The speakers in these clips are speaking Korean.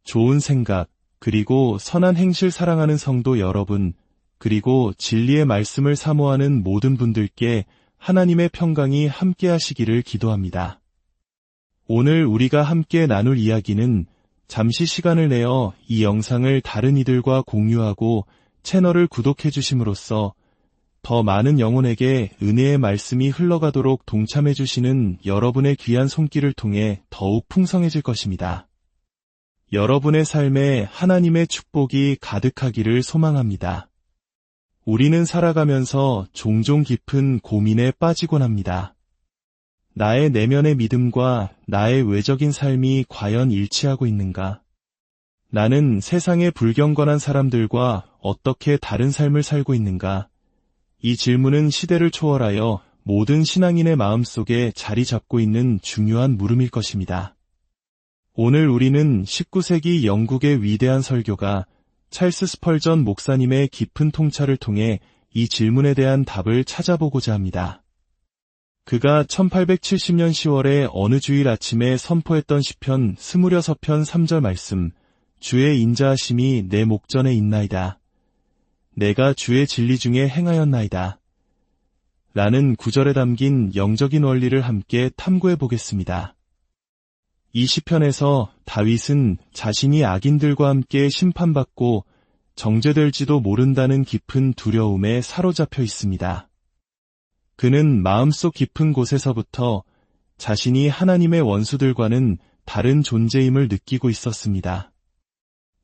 좋은 생각, 그리고 선한 행실 사랑하는 성도 여러분, 그리고 진리의 말씀을 사모하는 모든 분들께 하나님의 평강이 함께 하시기를 기도합니다. 오늘 우리가 함께 나눌 이야기는 잠시 시간을 내어 이 영상을 다른 이들과 공유하고 채널을 구독해 주심으로써 더 많은 영혼에게 은혜의 말씀이 흘러가도록 동참해 주시는 여러분의 귀한 손길을 통해 더욱 풍성해질 것입니다. 여러분의 삶에 하나님의 축복이 가득하기를 소망합니다. 우리는 살아가면서 종종 깊은 고민에 빠지곤 합니다. 나의 내면의 믿음과 나의 외적인 삶이 과연 일치하고 있는가? 나는 세상의 불경건한 사람들과 어떻게 다른 삶을 살고 있는가? 이 질문은 시대를 초월하여 모든 신앙인의 마음속에 자리 잡고 있는 중요한 물음일 것입니다. 오늘 우리는 19세기 영국의 위대한 설교가 찰스 스펄전 목사님의 깊은 통찰을 통해 이 질문에 대한 답을 찾아보고자 합니다. 그가 1870년 10월에 어느 주일 아침에 선포했던 시편 26편 3절 말씀, 주의 인자하심이 내 목전에 있나이다. 내가 주의 진리 중에 행하였나이다. 라는 구절에 담긴 영적인 원리를 함께 탐구해 보겠습니다. 이 시편에서 다윗은 자신이 악인들과 함께 심판받고 정죄될지도 모른다는 깊은 두려움에 사로잡혀 있습니다. 그는 마음속 깊은 곳에서부터 자신이 하나님의 원수들과는 다른 존재임을 느끼고 있었습니다.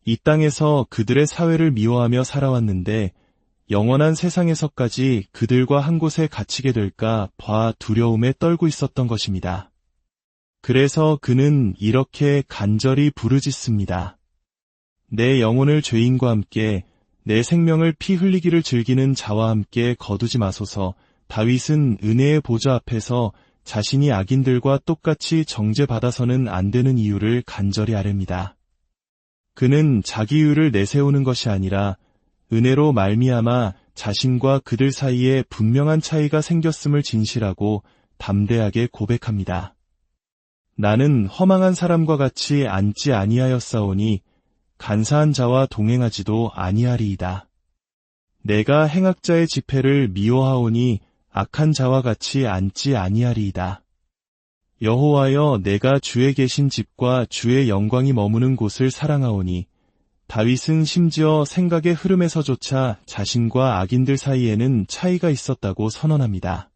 이 땅에서 그들의 사회를 미워하며 살아왔는데 영원한 세상에서까지 그들과 한 곳에 갇히게 될까 봐 두려움에 떨고 있었던 것입니다. 그래서 그는 이렇게 간절히 부르짖습니다. 내 영혼을 죄인과 함께 내 생명을 피 흘리기를 즐기는 자와 함께 거두지 마소서. 다윗은 은혜의 보좌 앞에서 자신이 악인들과 똑같이 정죄받아서는 안 되는 이유를 간절히 아릅니다. 그는 자기 이유를 내세우는 것이 아니라 은혜로 말미암아 자신과 그들 사이에 분명한 차이가 생겼음을 진실하고 담대하게 고백합니다. 나는 허망한 사람과 같이 앉지 아니하였사오니 간사한 자와 동행하지도 아니하리이다. 내가 행악자의 집회를 미워하오니 악한 자와 같이 앉지 아니하리이다. 여호와여, 내가 주의 계신 집과 주의 영광이 머무는 곳을 사랑하오니. 다윗은 심지어 생각의 흐름에서조차 자신과 악인들 사이에는 차이가 있었다고 선언합니다.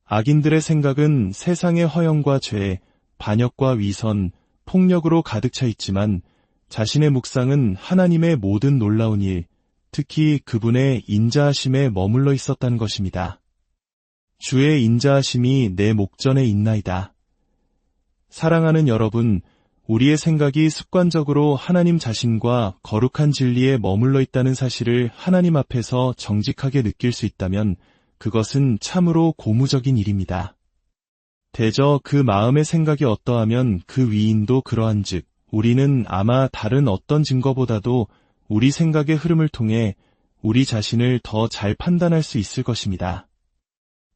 악인들의 생각은 세상의 허영과 죄, 반역과 위선, 폭력으로 가득 차 있지만 자신의 묵상은 하나님의 모든 놀라운 일, 특히 그분의 인자하심에 머물러 있었다는 것입니다. 주의 인자하심이 내 목전에 있나이다. 사랑하는 여러분, 우리의 생각이 습관적으로 하나님 자신과 거룩한 진리에 머물러 있다는 사실을 하나님 앞에서 정직하게 느낄 수 있다면 그것은 참으로 고무적인 일입니다. 대저 그 마음의 생각이 어떠하면 그 위인도 그러한즉 우리는 아마 다른 어떤 증거보다도 우리 생각의 흐름을 통해 우리 자신을 더 잘 판단할 수 있을 것입니다.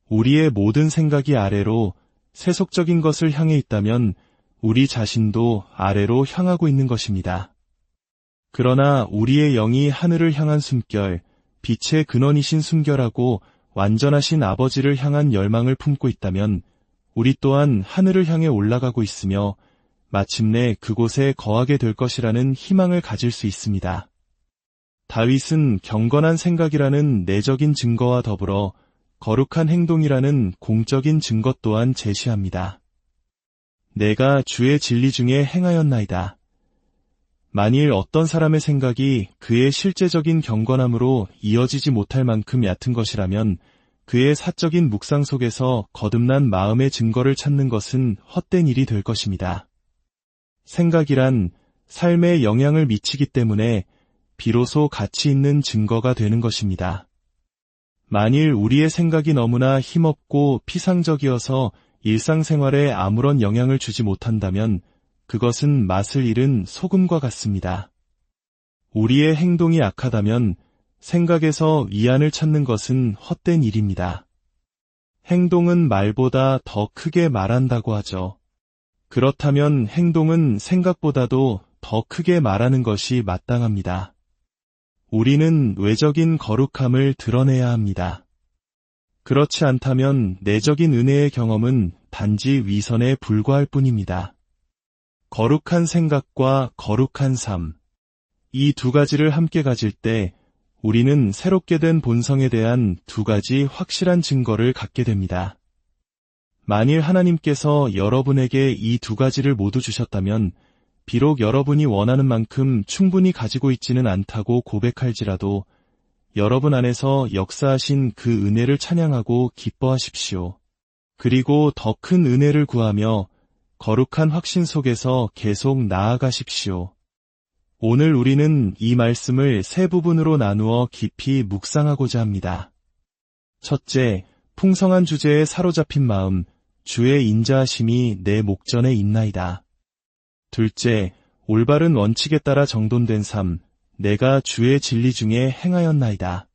우리의 모든 생각이 아래로 세속적인 것을 향해 있다면 우리 자신도 아래로 향하고 있는 것입니다. 그러나 우리의 영이 하늘을 향한 숨결, 빛의 근원이신 숨결하고 완전하신 아버지를 향한 열망을 품고 있다면 우리 또한 하늘을 향해 올라가고 있으며 마침내 그곳에 거하게 될 것이라는 희망을 가질 수 있습니다. 다윗은 경건한 생각이라는 내적인 증거와 더불어 거룩한 행동이라는 공적인 증거 또한 제시합니다. 내가 주의 진리 중에 행하였나이다. 만일 어떤 사람의 생각이 그의 실제적인 경건함으로 이어지지 못할 만큼 얕은 것이라면 그의 사적인 묵상 속에서 거듭난 마음의 증거를 찾는 것은 헛된 일이 될 것입니다. 생각이란 삶에 영향을 미치기 때문에 비로소 가치 있는 증거가 되는 것입니다. 만일 우리의 생각이 너무나 힘없고 피상적이어서 일상생활에 아무런 영향을 주지 못한다면 그것은 맛을 잃은 소금과 같습니다. 우리의 행동이 악하다면 생각에서 위안을 찾는 것은 헛된 일입니다. 행동은 말보다 더 크게 말한다고 하죠. 그렇다면 행동은 생각보다도 더 크게 말하는 것이 마땅합니다. 우리는 외적인 거룩함을 드러내야 합니다. 그렇지 않다면 내적인 은혜의 경험은 단지 위선에 불과할 뿐입니다. 거룩한 생각과 거룩한 삶, 이 두 가지를 함께 가질 때 우리는 새롭게 된 본성에 대한 두 가지 확실한 증거를 갖게 됩니다. 만일 하나님께서 여러분에게 이 두 가지를 모두 주셨다면 비록 여러분이 원하는 만큼 충분히 가지고 있지는 않다고 고백할지라도 여러분 안에서 역사하신 그 은혜를 찬양하고 기뻐하십시오. 그리고 더 큰 은혜를 구하며 거룩한 확신 속에서 계속 나아가십시오. 오늘 우리는 이 말씀을 세 부분으로 나누어 깊이 묵상하고자 합니다. 첫째, 풍성한 주제에 사로잡힌 마음, 주의 인자하심이 내 목전에 있나이다. 둘째, 올바른 원칙에 따라 정돈된 삶, 내가 주의 진리 중에 행하였나이다.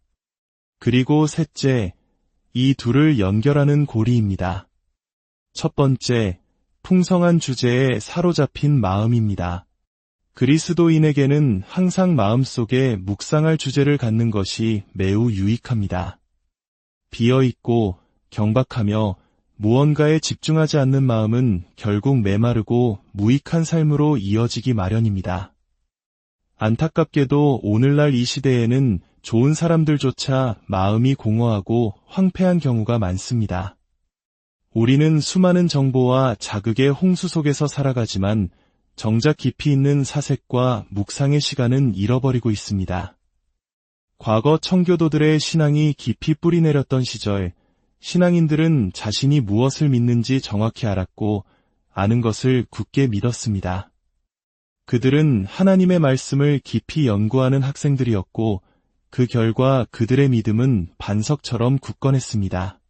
그리고 셋째, 이 둘을 연결하는 고리입니다. 첫 번째, 풍성한 주제에 사로잡힌 마음입니다. 그리스도인에게는 항상 마음속에 묵상할 주제를 갖는 것이 매우 유익합니다. 비어있고 경박하며 무언가에 집중하지 않는 마음은 결국 메마르고 무익한 삶으로 이어지기 마련입니다. 안타깝게도 오늘날 이 시대에는 좋은 사람들조차 마음이 공허하고 황폐한 경우가 많습니다. 우리는 수많은 정보와 자극의 홍수 속에서 살아가지만 정작 깊이 있는 사색과 묵상의 시간은 잃어버리고 있습니다. 과거 청교도들의 신앙이 깊이 뿌리내렸던 시절, 신앙인들은 자신이 무엇을 믿는지 정확히 알았고 아는 것을 굳게 믿었습니다. 그들은 하나님의 말씀을 깊이 연구하는 학생들이었고 그 결과 그들의 믿음은 반석처럼 굳건했습니다.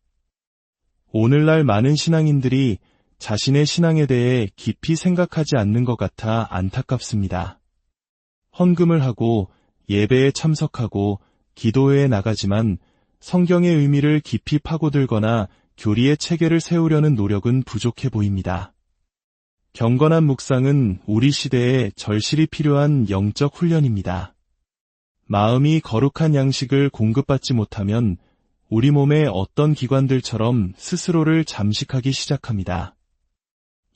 오늘날 많은 신앙인들이 자신의 신앙에 대해 깊이 생각하지 않는 것 같아 안타깝습니다. 헌금을 하고 예배에 참석하고 기도회에 나가지만 성경의 의미를 깊이 파고들거나 교리의 체계를 세우려는 노력은 부족해 보입니다. 경건한 묵상은 우리 시대에 절실히 필요한 영적 훈련입니다. 마음이 거룩한 양식을 공급받지 못하면 우리 몸의 어떤 기관들처럼 스스로를 잠식하기 시작합니다.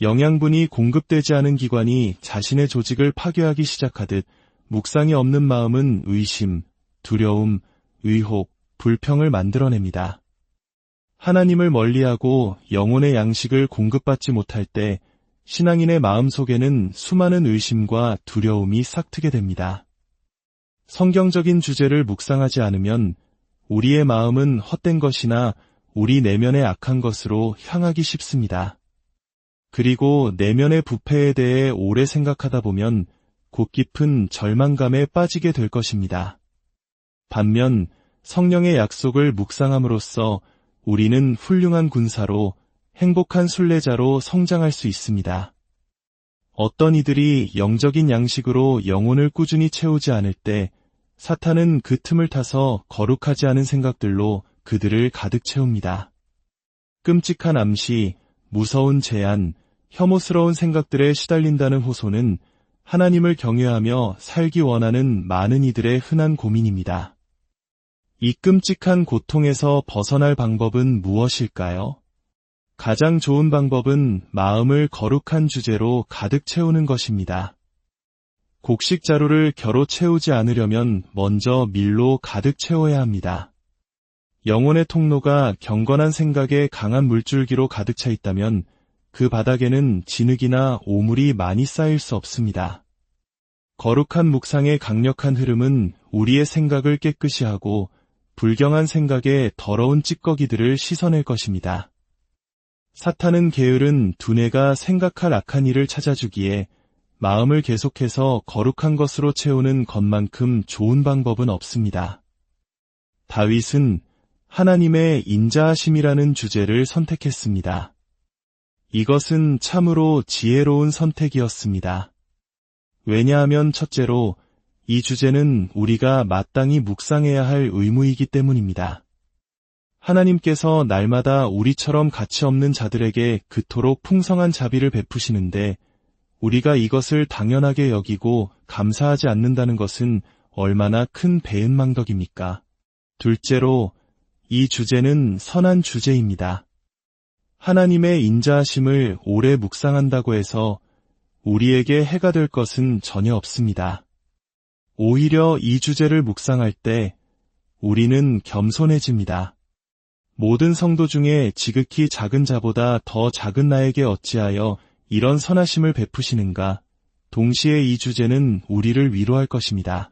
영양분이 공급되지 않은 기관이 자신의 조직을 파괴하기 시작하듯 묵상이 없는 마음은 의심, 두려움, 의혹, 불평을 만들어냅니다. 하나님을 멀리하고 영혼의 양식을 공급받지 못할 때 신앙인의 마음 속에는 수많은 의심과 두려움이 싹트게 됩니다. 성경적인 주제를 묵상하지 않으면 우리의 마음은 헛된 것이나 우리 내면의 악한 것으로 향하기 쉽습니다. 그리고 내면의 부패에 대해 오래 생각하다 보면 곳 깊은 절망감에 빠지게 될 것입니다. 반면 성령의 약속을 묵상함으로써 우리는 훌륭한 군사로 행복한 순례자로 성장할 수 있습니다. 어떤 이들이 영적인 양식으로 영혼을 꾸준히 채우지 않을 때 사탄은 그 틈을 타서 거룩하지 않은 생각들로 그들을 가득 채웁니다. 끔찍한 암시, 무서운 제안, 혐오스러운 생각들에 시달린다는 호소는 하나님을 경외하며 살기 원하는 많은 이들의 흔한 고민입니다. 이 끔찍한 고통에서 벗어날 방법은 무엇일까요? 가장 좋은 방법은 마음을 거룩한 주제로 가득 채우는 것입니다. 곡식 자루를 겨로 채우지 않으려면 먼저 밀로 가득 채워야 합니다. 영혼의 통로가 경건한 생각에 강한 물줄기로 가득 차 있다면 그 바닥에는 진흙이나 오물이 많이 쌓일 수 없습니다. 거룩한 묵상의 강력한 흐름은 우리의 생각을 깨끗이 하고 불경한 생각에 더러운 찌꺼기들을 씻어낼 것입니다. 사탄은 게으른 두뇌가 생각할 악한 일을 찾아주기에 마음을 계속해서 거룩한 것으로 채우는 것만큼 좋은 방법은 없습니다. 다윗은 하나님의 인자하심이라는 주제를 선택했습니다. 이것은 참으로 지혜로운 선택이었습니다. 왜냐하면 첫째로 이 주제는 우리가 마땅히 묵상해야 할 의무이기 때문입니다. 하나님께서 날마다 우리처럼 가치 없는 자들에게 그토록 풍성한 자비를 베푸시는데 우리가 이것을 당연하게 여기고 감사하지 않는다는 것은 얼마나 큰 배은망덕입니까? 둘째로, 이 주제는 선한 주제입니다. 하나님의 인자하심을 오래 묵상한다고 해서 우리에게 해가 될 것은 전혀 없습니다. 오히려 이 주제를 묵상할 때 우리는 겸손해집니다. 모든 성도 중에 지극히 작은 자보다 더 작은 나에게 어찌하여 이런 선하심을 베푸시는가? 동시에 이 주제는 우리를 위로할 것입니다.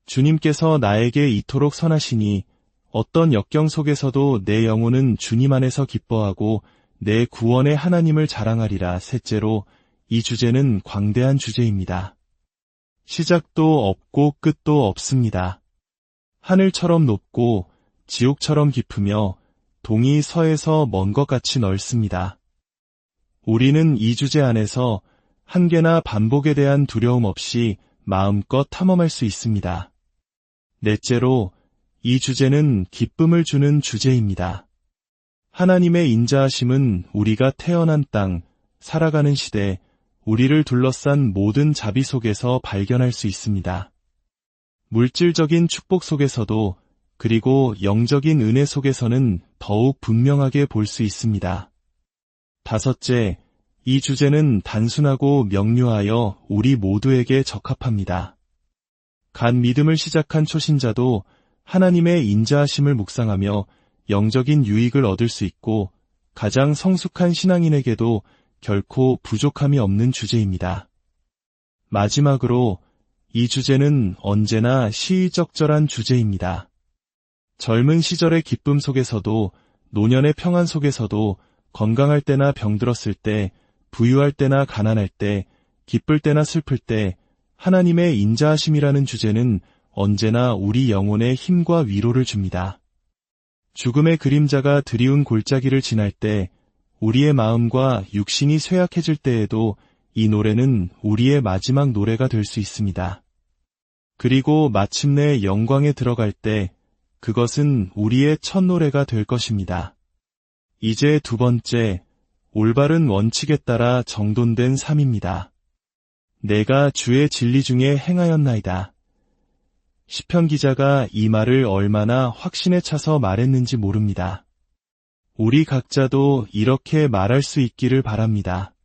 주님께서 나에게 이토록 선하시니 어떤 역경 속에서도 내 영혼은 주님 안에서 기뻐하고 내 구원의 하나님을 자랑하리라. 셋째로, 이 주제는 광대한 주제입니다. 시작도 없고 끝도 없습니다. 하늘처럼 높고 지옥처럼 깊으며 동이 서에서 먼 것 같이 넓습니다. 우리는 이 주제 안에서 한계나 반복에 대한 두려움 없이 마음껏 탐험할 수 있습니다. 넷째로, 이 주제는 기쁨을 주는 주제입니다. 하나님의 인자하심은 우리가 태어난 땅, 살아가는 시대, 우리를 둘러싼 모든 자비 속에서 발견할 수 있습니다. 물질적인 축복 속에서도, 그리고 영적인 은혜 속에서는 더욱 분명하게 볼 수 있습니다. 다섯째, 이 주제는 단순하고 명료하여 우리 모두에게 적합합니다. 간 믿음을 시작한 초신자도 하나님의 인자하심을 묵상하며 영적인 유익을 얻을 수 있고 가장 성숙한 신앙인에게도 결코 부족함이 없는 주제입니다. 마지막으로 이 주제는 언제나 시의적절한 주제입니다. 젊은 시절의 기쁨 속에서도 노년의 평안 속에서도 건강할 때나 병들었을 때, 부유할 때나 가난할 때, 기쁠 때나 슬플 때 하나님의 인자하심이라는 주제는 언제나 우리 영혼에 힘과 위로를 줍니다. 죽음의 그림자가 드리운 골짜기를 지날 때, 우리의 마음과 육신이 쇠약해질 때에도 이 노래는 우리의 마지막 노래가 될 수 있습니다. 그리고 마침내 영광에 들어갈 때 그것은 우리의 첫 노래가 될 것입니다. 이제 두 번째, 올바른 원칙에 따라 정돈된 삶입니다. 내가 주의 진리 중에 행하였나이다. 시편 기자가 이 말을 얼마나 확신에 차서 말했는지 모릅니다. 우리 각자도 이렇게 말할 수 있기를 바랍니다.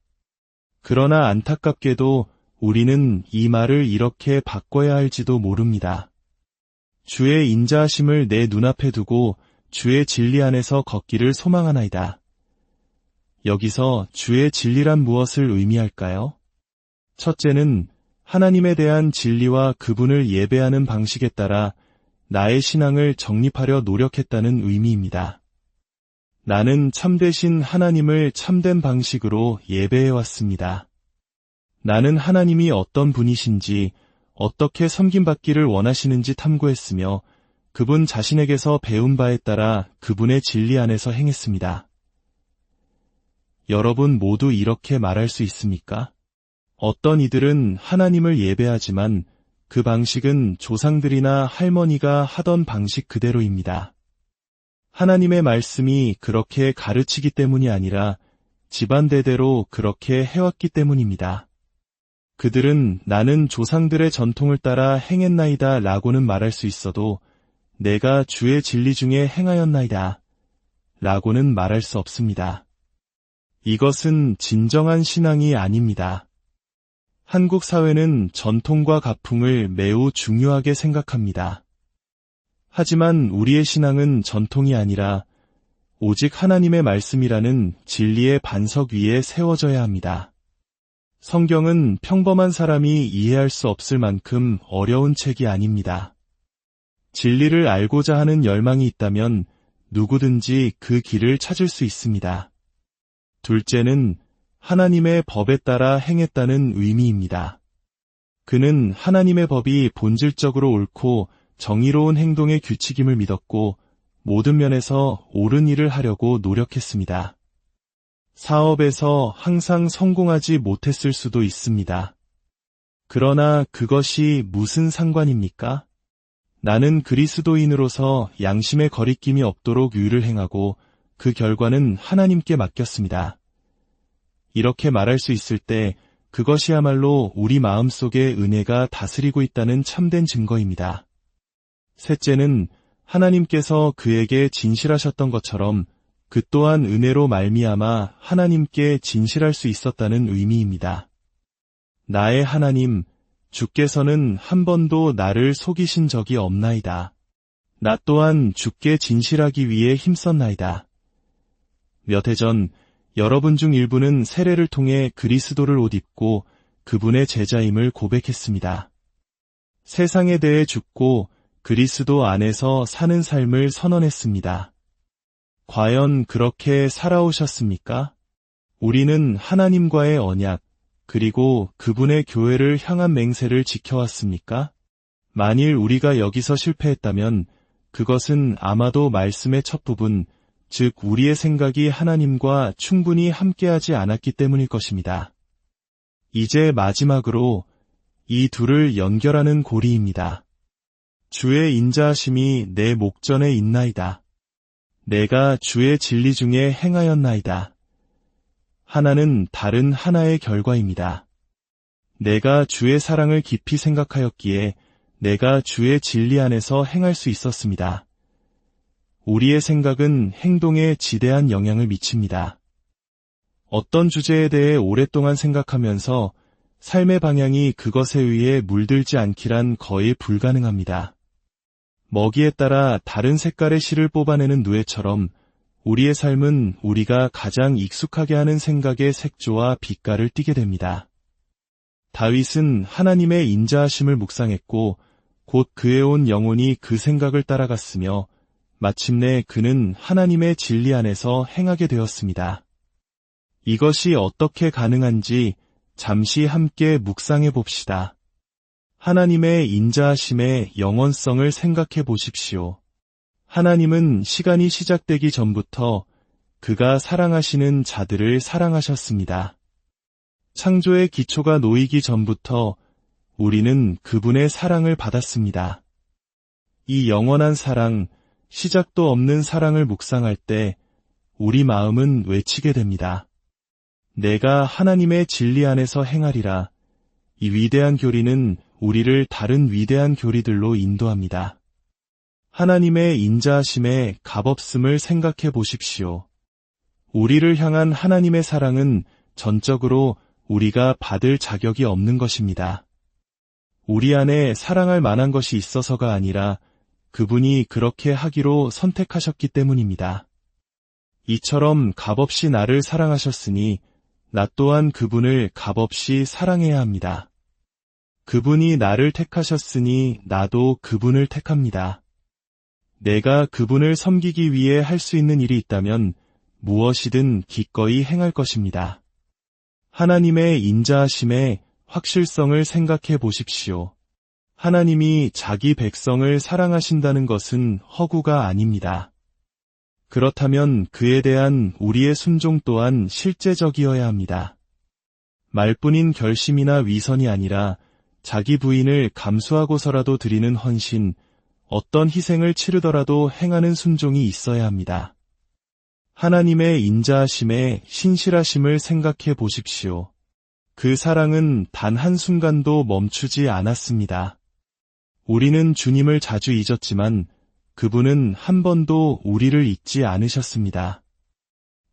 그러나 안타깝게도 우리는 이 말을 이렇게 바꿔야 할지도 모릅니다. 주의 인자하심을 내 눈앞에 두고 주의 진리 안에서 걷기를 소망하나이다. 여기서 주의 진리란 무엇을 의미할까요? 첫째는 하나님에 대한 진리와 그분을 예배하는 방식에 따라 나의 신앙을 정립하려 노력했다는 의미입니다. 나는 참되신 하나님을 참된 방식으로 예배해왔습니다. 나는 하나님이 어떤 분이신지, 어떻게 섬김받기를 원하시는지 탐구했으며 그분 자신에게서 배운 바에 따라 그분의 진리 안에서 행했습니다. 여러분 모두 이렇게 말할 수 있습니까? 어떤 이들은 하나님을 예배하지만 그 방식은 조상들이나 할머니가 하던 방식 그대로입니다. 하나님의 말씀이 그렇게 가르치기 때문이 아니라 집안 대대로 그렇게 해왔기 때문입니다. 그들은 나는 조상들의 전통을 따라 행했나이다 라고는 말할 수 있어도 내가 주의 진리 중에 행하였나이다 라고는 말할 수 없습니다. 이것은 진정한 신앙이 아닙니다. 한국 사회는 전통과 가풍을 매우 중요하게 생각합니다. 하지만 우리의 신앙은 전통이 아니라 오직 하나님의 말씀이라는 진리의 반석 위에 세워져야 합니다. 성경은 평범한 사람이 이해할 수 없을 만큼 어려운 책이 아닙니다. 진리를 알고자 하는 열망이 있다면 누구든지 그 길을 찾을 수 있습니다. 둘째는 하나님의 법에 따라 행했다는 의미입니다. 그는 하나님의 법이 본질적으로 옳고 정의로운 행동의 규칙임을 믿었고 모든 면에서 옳은 일을 하려고 노력했습니다. 사업에서 항상 성공하지 못했을 수도 있습니다. 그러나 그것이 무슨 상관입니까? 나는 그리스도인으로서 양심의 거리낌이 없도록 의를 행하고 그 결과는 하나님께 맡겼습니다. 이렇게 말할 수 있을 때 그것이야말로 우리 마음속에 은혜가 다스리고 있다는 참된 증거입니다. 셋째는 하나님께서 그에게 진실하셨던 것처럼 그 또한 은혜로 말미암아 하나님께 진실할 수 있었다는 의미입니다. 나의 하나님, 주께서는 한 번도 나를 속이신 적이 없나이다. 나 또한 주께 진실하기 위해 힘썼나이다. 몇 해 전 여러분 중 일부는 세례를 통해 그리스도를 옷 입고 그분의 제자임을 고백했습니다. 세상에 대해 죽고 그리스도 안에서 사는 삶을 선언했습니다. 과연 그렇게 살아오셨습니까? 우리는 하나님과의 언약, 그리고 그분의 교회를 향한 맹세를 지켜왔습니까? 만일 우리가 여기서 실패했다면 그것은 아마도 말씀의 첫 부분, 즉 우리의 생각이 하나님과 충분히 함께하지 않았기 때문일 것입니다. 이제 마지막으로 이 둘을 연결하는 고리입니다. 주의 인자하심이 내 목전에 있나이다. 내가 주의 진리 중에 행하였나이다. 하나는 다른 하나의 결과입니다. 내가 주의 사랑을 깊이 생각하였기에 내가 주의 진리 안에서 행할 수 있었습니다. 우리의 생각은 행동에 지대한 영향을 미칩니다. 어떤 주제에 대해 오랫동안 생각하면서 삶의 방향이 그것에 의해 물들지 않기란 거의 불가능합니다. 먹이에 따라 다른 색깔의 실을 뽑아내는 누에처럼 우리의 삶은 우리가 가장 익숙하게 하는 생각의 색조와 빛깔을 띠게 됩니다. 다윗은 하나님의 인자하심을 묵상했고 곧 그의 온 영혼이 그 생각을 따라갔으며 마침내 그는 하나님의 진리 안에서 행하게 되었습니다. 이것이 어떻게 가능한지 잠시 함께 묵상해 봅시다. 하나님의 인자하심의 영원성을 생각해 보십시오. 하나님은 시간이 시작되기 전부터 그가 사랑하시는 자들을 사랑하셨습니다. 창조의 기초가 놓이기 전부터 우리는 그분의 사랑을 받았습니다. 이 영원한 사랑, 시작도 없는 사랑을 묵상할 때 우리 마음은 외치게 됩니다. 내가 하나님의 진리 안에서 행하리라. 이 위대한 교리는 우리를 다른 위대한 교리들로 인도합니다. 하나님의 인자하심의 값없음을 생각해 보십시오. 우리를 향한 하나님의 사랑은 전적으로 우리가 받을 자격이 없는 것입니다. 우리 안에 사랑할 만한 것이 있어서가 아니라 그분이 그렇게 하기로 선택하셨기 때문입니다. 이처럼 값없이 나를 사랑하셨으니 나 또한 그분을 값없이 사랑해야 합니다. 그분이 나를 택하셨으니 나도 그분을 택합니다. 내가 그분을 섬기기 위해 할 수 있는 일이 있다면 무엇이든 기꺼이 행할 것입니다. 하나님의 인자하심의 확실성을 생각해 보십시오. 하나님이 자기 백성을 사랑하신다는 것은 허구가 아닙니다. 그렇다면 그에 대한 우리의 순종 또한 실제적이어야 합니다. 말뿐인 결심이나 위선이 아니라 자기 부인을 감수하고서라도 드리는 헌신, 어떤 희생을 치르더라도 행하는 순종이 있어야 합니다. 하나님의 인자하심에 신실하심을 생각해 보십시오. 그 사랑은 단 한순간도 멈추지 않았습니다. 우리는 주님을 자주 잊었지만 그분은 한 번도 우리를 잊지 않으셨습니다.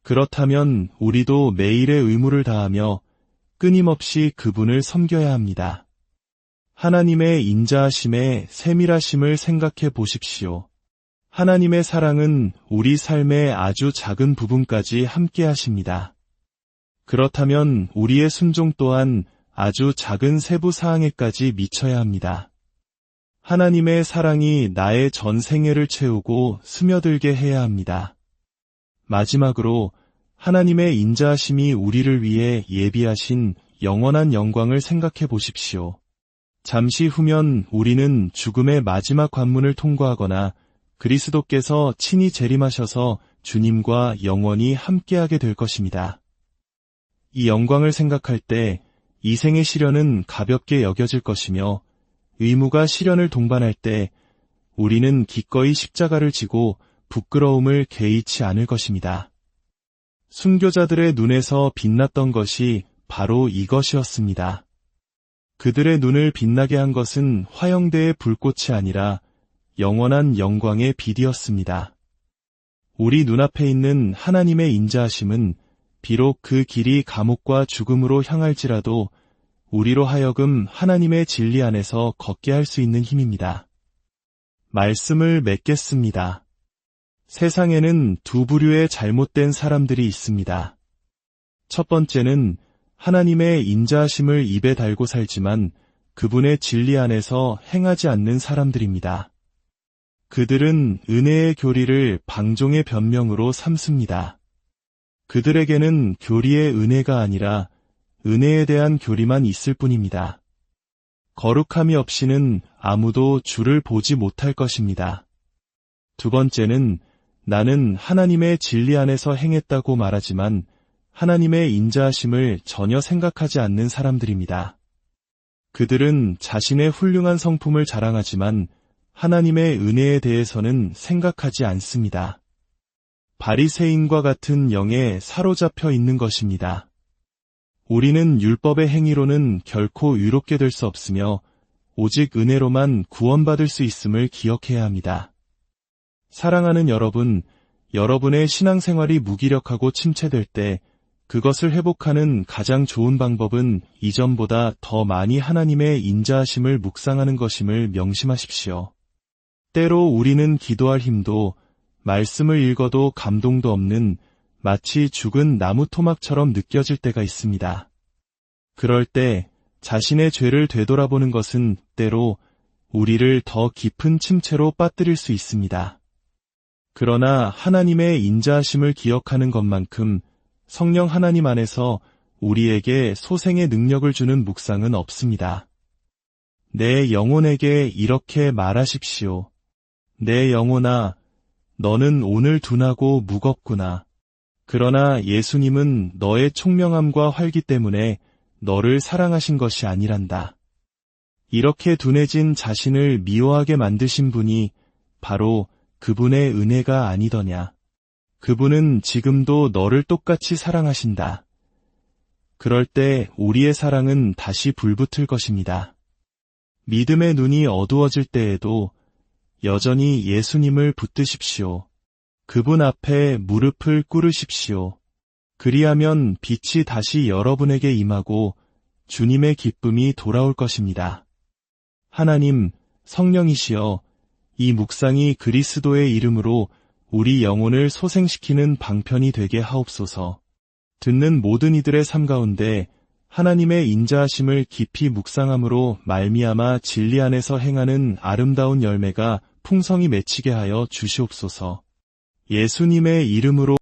그렇다면 우리도 매일의 의무를 다하며 끊임없이 그분을 섬겨야 합니다. 하나님의 인자하심에 세밀하심을 생각해 보십시오. 하나님의 사랑은 우리 삶의 아주 작은 부분까지 함께 하십니다. 그렇다면 우리의 순종 또한 아주 작은 세부 사항에까지 미쳐야 합니다. 하나님의 사랑이 나의 전 생애를 채우고 스며들게 해야 합니다. 마지막으로 하나님의 인자하심이 우리를 위해 예비하신 영원한 영광을 생각해 보십시오. 잠시 후면 우리는 죽음의 마지막 관문을 통과하거나 그리스도께서 친히 재림하셔서 주님과 영원히 함께하게 될 것입니다. 이 영광을 생각할 때 이 생의 시련은 가볍게 여겨질 것이며 의무가 시련을 동반할 때 우리는 기꺼이 십자가를 지고 부끄러움을 개의치 않을 것입니다. 순교자들의 눈에서 빛났던 것이 바로 이것이었습니다. 그들의 눈을 빛나게 한 것은 화영대의 불꽃이 아니라 영원한 영광의 빛이었습니다. 우리 눈앞에 있는 하나님의 인자하심은 비록 그 길이 감옥과 죽음으로 향할지라도 우리로 하여금 하나님의 진리 안에서 걷게 할 수 있는 힘입니다. 말씀을 맺겠습니다. 세상에는 두 부류의 잘못된 사람들이 있습니다. 첫 번째는 하나님의 인자하심을 입에 달고 살지만 그분의 진리 안에서 행하지 않는 사람들입니다. 그들은 은혜의 교리를 방종의 변명으로 삼습니다. 그들에게는 교리의 은혜가 아니라 은혜에 대한 교리만 있을 뿐입니다. 거룩함이 없이는 아무도 주를 보지 못할 것입니다. 두 번째는 나는 하나님의 진리 안에서 행했다고 말하지만 하나님의 인자하심을 전혀 생각하지 않는 사람들입니다. 그들은 자신의 훌륭한 성품을 자랑하지만 하나님의 은혜에 대해서는 생각하지 않습니다. 바리새인과 같은 영에 사로잡혀 있는 것입니다. 우리는 율법의 행위로는 결코 의롭게 될 수 없으며 오직 은혜로만 구원받을 수 있음을 기억해야 합니다. 사랑하는 여러분, 여러분의 신앙생활이 무기력하고 침체될 때 그것을 회복하는 가장 좋은 방법은 이전보다 더 많이 하나님의 인자하심을 묵상하는 것임을 명심하십시오. 때로 우리는 기도할 힘도 말씀을 읽어도 감동도 없는 마치 죽은 나무 토막처럼 느껴질 때가 있습니다. 그럴 때 자신의 죄를 되돌아보는 것은 때로 우리를 더 깊은 침체로 빠뜨릴 수 있습니다. 그러나 하나님의 인자하심을 기억하는 것만큼 성령 하나님 안에서 우리에게 소생의 능력을 주는 묵상은 없습니다. 내 영혼에게 이렇게 말하십시오. 내 영혼아, 너는 오늘 둔하고 무겁구나. 그러나 예수님은 너의 총명함과 활기 때문에 너를 사랑하신 것이 아니란다. 이렇게 둔해진 자신을 미워하게 만드신 분이 바로 그분의 은혜가 아니더냐. 그분은 지금도 너를 똑같이 사랑하신다. 그럴 때 우리의 사랑은 다시 불붙을 것입니다. 믿음의 눈이 어두워질 때에도 여전히 예수님을 붙드십시오. 그분 앞에 무릎을 꿇으십시오. 그리하면 빛이 다시 여러분에게 임하고 주님의 기쁨이 돌아올 것입니다. 하나님, 성령이시여, 이 묵상이 그리스도의 이름으로 우리 영혼을 소생시키는 방편이 되게 하옵소서. 듣는 모든 이들의 삶 가운데 하나님의 인자하심을 깊이 묵상함으로 말미암아 진리 안에서 행하는 아름다운 열매가 풍성히 맺히게 하여 주시옵소서. 예수님의 이름으로